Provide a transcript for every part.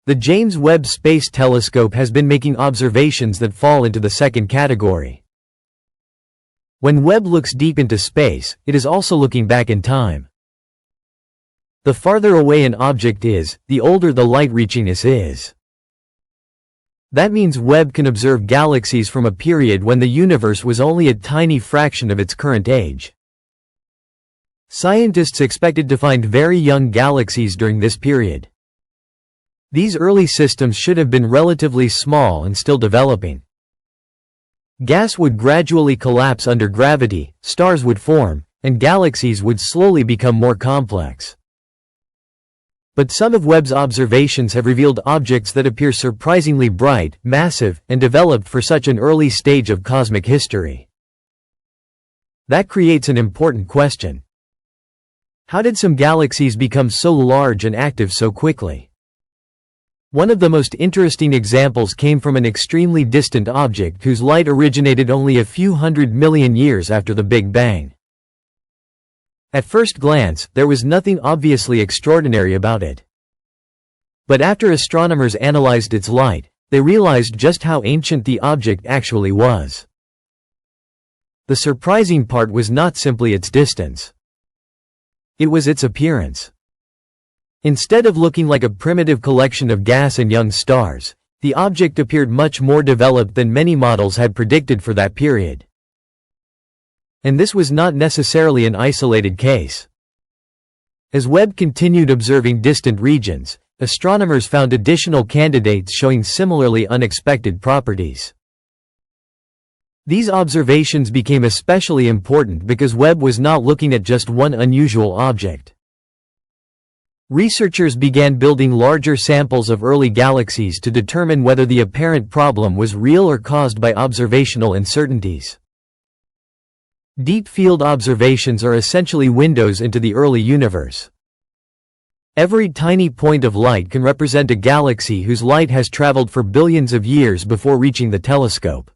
The James Webb Space Telescope has been making observations that fall into the second category. When Webb looks deep into space, it is also looking back in time. The farther away an object is, the older the light reachingness is. That means Webb can observe galaxies from a period when the universe was only a tiny fraction of its current age. Scientists expected to find very young galaxies during this period. These early systems should have been relatively small and still developing. Gas would gradually collapse under gravity, stars would form, and galaxies would slowly become more complex. But some of Webb's observations have revealed objects that appear surprisingly bright, massive, and developed for such an early stage of cosmic history. That creates an important question. How did some galaxies become so large and active so quickly? One of the most interesting examples came from an extremely distant object whose light originated only a few 100 million years after the Big Bang. At first glance, there was nothing obviously extraordinary about it. But after astronomers analyzed its light, they realized just how ancient the object actually was. The surprising part was not simply its distance. It was its appearance. Instead of looking like a primitive collection of gas and young stars, the object appeared much more developed than many models had predicted for that period. And this was not necessarily an isolated case. As Webb continued observing distant regions, astronomers found additional candidates showing similarly unexpected properties. These observations became especially important because Webb was not looking at just one unusual object. Researchers began building larger samples of early galaxies to determine whether the apparent problem was real or caused by observational uncertainties. Deep field observations are essentially windows into the early universe. Every tiny point of light can represent a galaxy whose light has traveled for billions of years before reaching the telescope.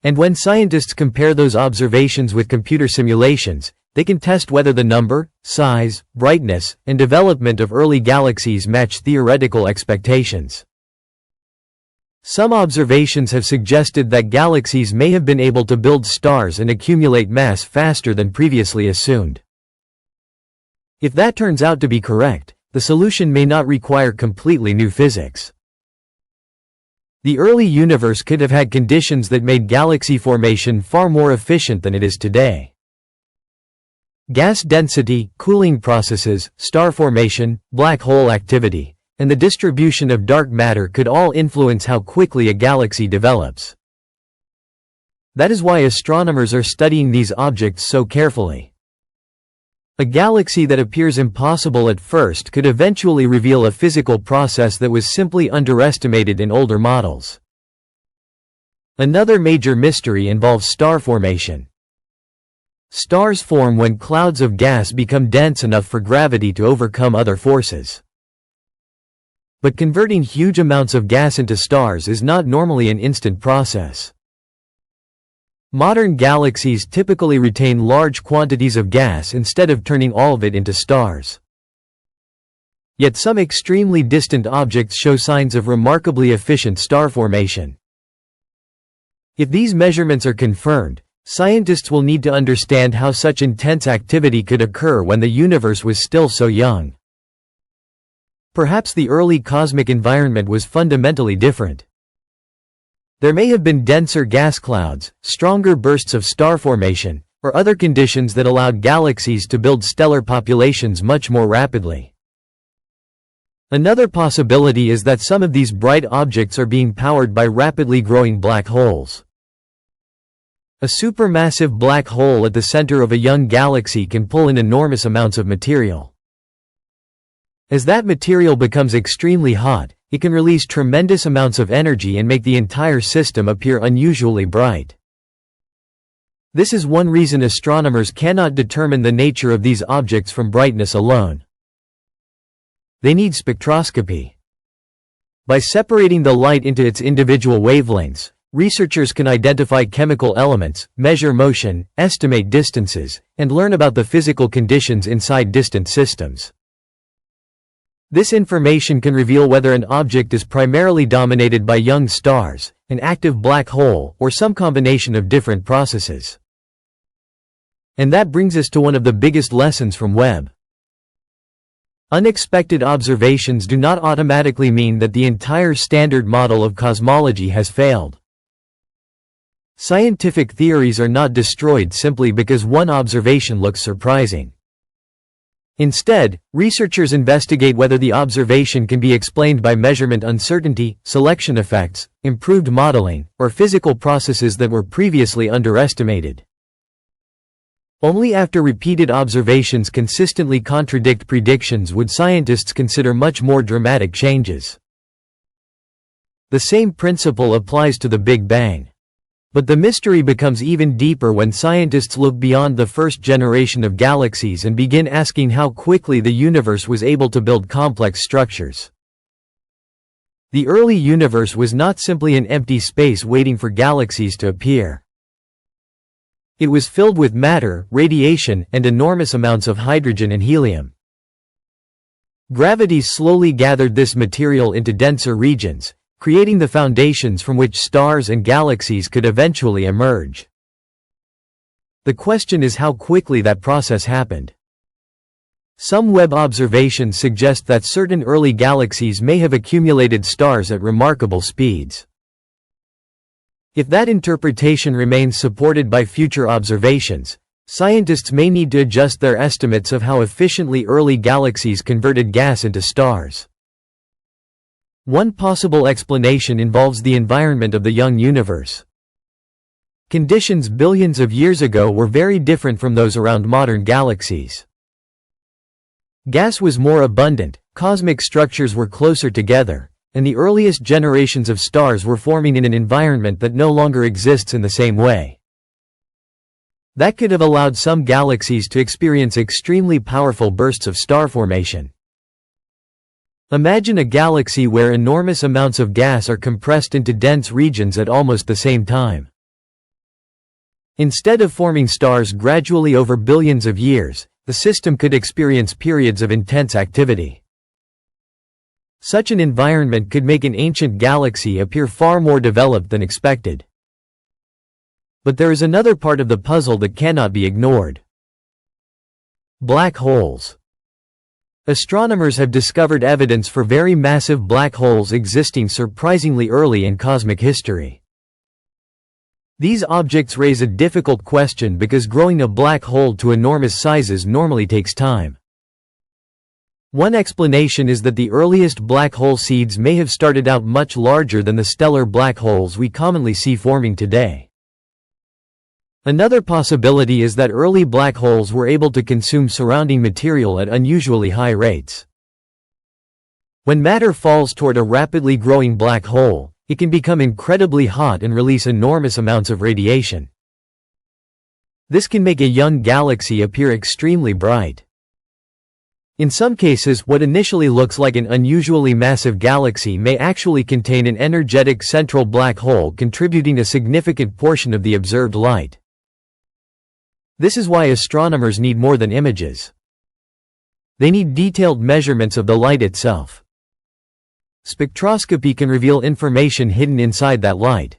And when scientists compare those observations with computer simulations, they can test whether the number, size, brightness, and development of early galaxies match theoretical expectations. Some observations have suggested that galaxies may have been able to build stars and accumulate mass faster than previously assumed. If that turns out to be correct, the solution may not require completely new physics. The early universe could have had conditions that made galaxy formation far more efficient than it is today. Gas density, cooling processes, star formation, black hole activity, and the distribution of dark matter could all influence how quickly a galaxy develops. That is why astronomers are studying these objects so carefully. A galaxy that appears impossible at first could eventually reveal a physical process that was simply underestimated in older models. Another major mystery involves star formation. Stars form when clouds of gas become dense enough for gravity to overcome other forces. But converting huge amounts of gas into stars is not normally an instant process. Modern galaxies typically retain large quantities of gas instead of turning all of it into stars. Yet some extremely distant objects show signs of remarkably efficient star formation. If these measurements are confirmed, scientists will need to understand how such intense activity could occur when the universe was still so young. Perhaps the early cosmic environment was fundamentally different. There may have been denser gas clouds, stronger bursts of star formation, or other conditions that allowed galaxies to build stellar populations much more rapidly. Another possibility is that some of these bright objects are being powered by rapidly growing black holes. A supermassive black hole at the center of a young galaxy can pull in enormous amounts of material. As that material becomes extremely hot, it can release tremendous amounts of energy and make the entire system appear unusually bright. This is one reason astronomers cannot determine the nature of these objects from brightness alone. They need spectroscopy. By separating the light into its individual wavelengths, researchers can identify chemical elements, measure motion, estimate distances, and learn about the physical conditions inside distant systems. This information can reveal whether an object is primarily dominated by young stars, an active black hole, or some combination of different processes. And that brings us to one of the biggest lessons from Webb. Unexpected observations do not automatically mean that the entire standard model of cosmology has failed. Scientific theories are not destroyed simply because one observation looks surprising. Instead, researchers investigate whether the observation can be explained by measurement uncertainty, selection effects, improved modeling, or physical processes that were previously underestimated. Only after repeated observations consistently contradict predictions would scientists consider much more dramatic changes. The same principle applies to the Big Bang. But the mystery becomes even deeper when scientists look beyond the first generation of galaxies and begin asking how quickly the universe was able to build complex structures. The early universe was not simply an empty space waiting for galaxies to appear. It was filled with matter, radiation, and enormous amounts of hydrogen and helium. Gravity slowly gathered this material into denser regions, creating the foundations from which stars and galaxies could eventually emerge. The question is how quickly that process happened. Some Webb observations suggest that certain early galaxies may have accumulated stars at remarkable speeds. If that interpretation remains supported by future observations, scientists may need to adjust their estimates of how efficiently early galaxies converted gas into stars. One possible explanation involves the environment of the young universe. Conditions billions of years ago were very different from those around modern galaxies. Gas was more abundant, cosmic structures were closer together, and the earliest generations of stars were forming in an environment that no longer exists in the same way. That could have allowed some galaxies to experience extremely powerful bursts of star formation. Imagine a galaxy where enormous amounts of gas are compressed into dense regions at almost the same time. Instead of forming stars gradually over billions of years, the system could experience periods of intense activity. Such an environment could make an ancient galaxy appear far more developed than expected. But there is another part of the puzzle that cannot be ignored. Black holes. Astronomers have discovered evidence for very massive black holes existing surprisingly early in cosmic history. These objects raise a difficult question because growing a black hole to enormous sizes normally takes time. One explanation is that the earliest black hole seeds may have started out much larger than the stellar black holes we commonly see forming today. Another possibility is that early black holes were able to consume surrounding material at unusually high rates. When matter falls toward a rapidly growing black hole, it can become incredibly hot and release enormous amounts of radiation. This can make a young galaxy appear extremely bright. In some cases, what initially looks like an unusually massive galaxy may actually contain an energetic central black hole contributing a significant portion of the observed light. This is why astronomers need more than images. They need detailed measurements of the light itself. Spectroscopy can reveal information hidden inside that light.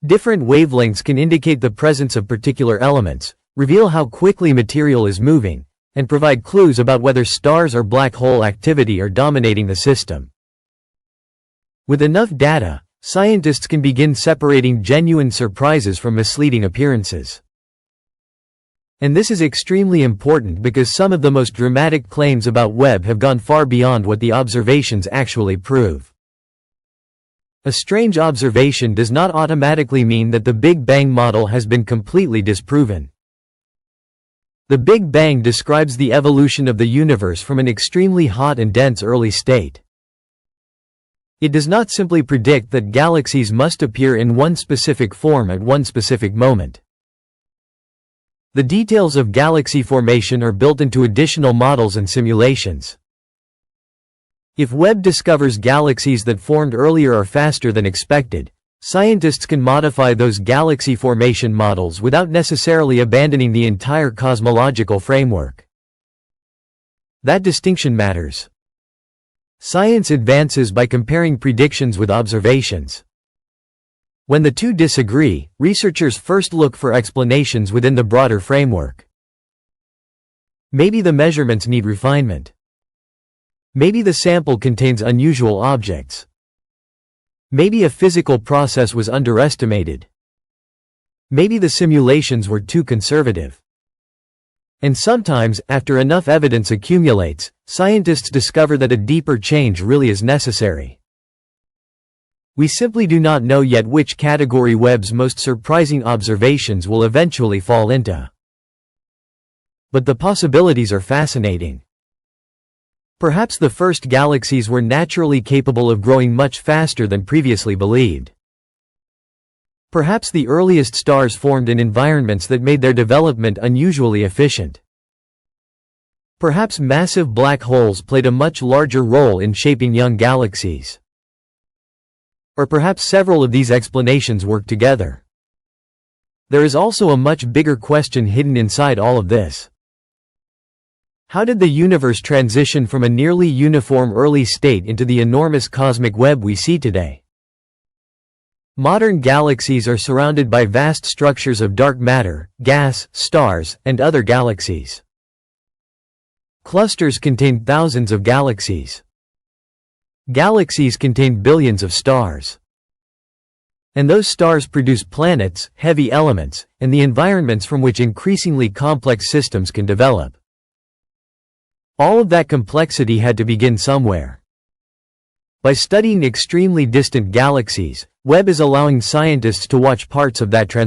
Different wavelengths can indicate the presence of particular elements, reveal how quickly material is moving, and provide clues about whether stars or black hole activity are dominating the system. With enough data, scientists can begin separating genuine surprises from misleading appearances. And this is extremely important because some of the most dramatic claims about Webb have gone far beyond what the observations actually prove. A strange observation does not automatically mean that the Big Bang model has been completely disproven. The Big Bang describes the evolution of the universe from an extremely hot and dense early state. It does not simply predict that galaxies must appear in one specific form at one specific moment. The details of galaxy formation are built into additional models and simulations. If Webb discovers galaxies that formed earlier or faster than expected, scientists can modify those galaxy formation models without necessarily abandoning the entire cosmological framework. That distinction matters. Science advances by comparing predictions with observations. When the two disagree, researchers first look for explanations within the broader framework. Maybe the measurements need refinement. Maybe the sample contains unusual objects. Maybe a physical process was underestimated. Maybe the simulations were too conservative. And sometimes, after enough evidence accumulates, scientists discover that a deeper change really is necessary. We simply do not know yet which category Webb's most surprising observations will eventually fall into. But the possibilities are fascinating. Perhaps the first galaxies were naturally capable of growing much faster than previously believed. Perhaps the earliest stars formed in environments that made their development unusually efficient. Perhaps massive black holes played a much larger role in shaping young galaxies. Or perhaps several of these explanations work together. There is also a much bigger question hidden inside all of this. How did the universe transition from a nearly uniform early state into the enormous cosmic web we see today? Modern galaxies are surrounded by vast structures of dark matter, gas, stars, and other galaxies. Clusters contain thousands of galaxies. Galaxies contain billions of stars. And those stars produce planets, heavy elements, and the environments from which increasingly complex systems can develop. All of that complexity had to begin somewhere. By studying extremely distant galaxies, Webb is allowing scientists to watch parts of that transition.